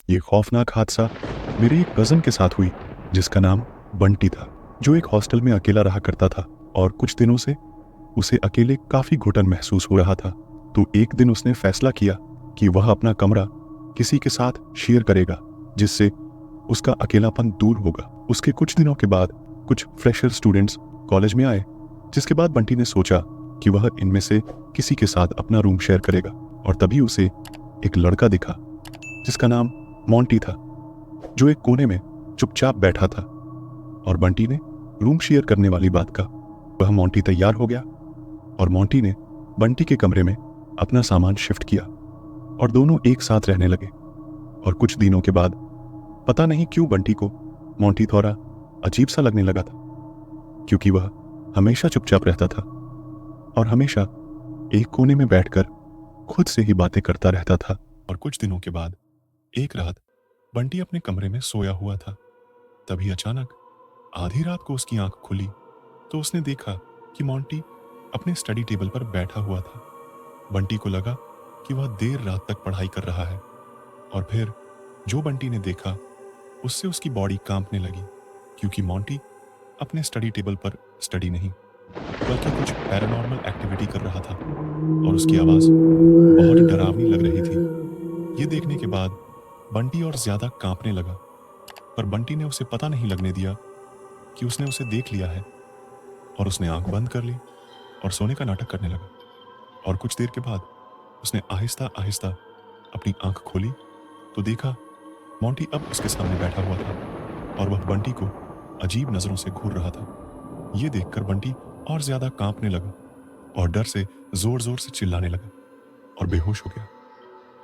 ये खौफनाक हादसा मेरे एक कज़न के साथ हुई जिसका नाम बंटी था, जो एक हॉस्टल में अकेला रहा करता था और कुछ दिनों से उसे अकेले काफ़ी घुटन महसूस हो रहा था। तो एक दिन उसने फैसला किया कि वह अपना कमरा किसी के साथ शेयर करेगा, जिससे उसका अकेलापन दूर होगा। उसके कुछ दिनों के बाद कुछ फ्रेशर स्टूडेंट्स कॉलेज में आए, जिसके बाद बंटी ने सोचा कि वह इनमें से किसी के साथ अपना रूम शेयर करेगा। और तभी उसे एक लड़का दिखा जिसका नाम मोंटी था, जो एक कोने में चुपचाप बैठा था। और बंटी ने रूम शेयर करने वाली बात का वह मोंटी तैयार हो गया और मोंटी ने बंटी के कमरे में अपना सामान शिफ्ट किया और दोनों एक साथ रहने लगे। और कुछ दिनों के बाद पता नहीं क्यों बंटी को मोंटी थोड़ा अजीब सा लगने लगा था, क्योंकि वह हमेशा चुपचाप रहता था और हमेशा एक कोने में बैठकर खुद से ही बातें करता रहता था। और कुछ दिनों के बाद एक रात बंटी अपने कमरे में सोया हुआ था। तभी अचानक आधी रात को उसकी आंख खुली तो उसने देखा कि मोंटी अपने स्टडी टेबल पर बैठा हुआ था। बंटी को लगा कि वह देर रात तक पढ़ाई कर रहा है। और फिर जो बंटी ने देखा उससे उसकी बॉडी कांपने लगी, क्योंकि मोंटी अपने स्टडी टेबल पर स्टडी नहीं बल्कि कुछ पैरानॉर्मल एक्टिविटी कर रहा था। और उसकी आवाज़ बहुत डरावनी लग रही थी। ये देखने के बाद बंटी और ज्यादा कांपने लगा, पर बंटी ने उसे पता नहीं लगने दिया कि उसने उसे देख लिया है। और उसने आंख बंद कर ली और सोने का नाटक करने लगा। और कुछ देर के बाद उसने आहिस्ता आहिस्ता अपनी आंख खोली तो देखा मोंटी अब उसके सामने बैठा हुआ था और वह बंटी को अजीब नजरों से घूर रहा था। ये देखकर बंटी और ज्यादा कांपने लगा और डर से जोर जोर से चिल्लाने लगा और बेहोश हो गया।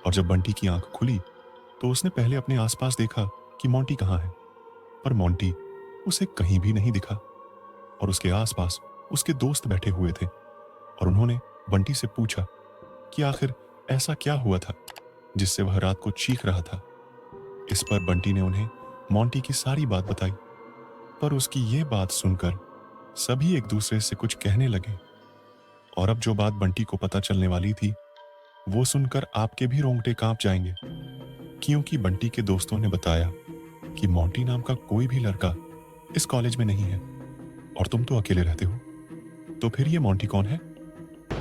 और जब बंटी की आंख खुली तो उसने पहले अपने आसपास देखा कि मोंटी कहाँ है, पर मोंटी उसे कहीं भी नहीं दिखा। और उसके आसपास उसके दोस्त बैठे हुए थे और उन्होंने बंटी से पूछा कि आखिर ऐसा क्या हुआ था जिससे वह रात को चीख रहा था। इस पर बंटी ने उन्हें मोंटी की सारी बात बताई, पर उसकी ये बात सुनकर सभी एक दूसरे से कुछ कहने लगे। और अब जो बात बंटी को पता चलने वाली थी वो सुनकर आपके भी रोंगटे कांप जाएंगे, क्योंकि बंटी के दोस्तों ने बताया कि मोंटी नाम का कोई भी लड़का इस कॉलेज में नहीं है और तुम तो अकेले रहते हो, तो फिर ये मोंटी कौन है।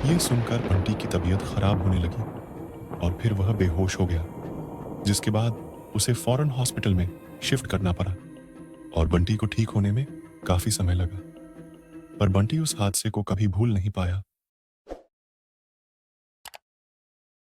ये सुनकर बंटी की तबीयत खराब होने लगी और फिर वह बेहोश हो गया, जिसके बाद उसे फौरन हॉस्पिटल में शिफ्ट करना पड़ा। और बंटी को ठीक होने में काफी समय लगा, पर बंटी उस हादसे को कभी भूल नहीं पाया।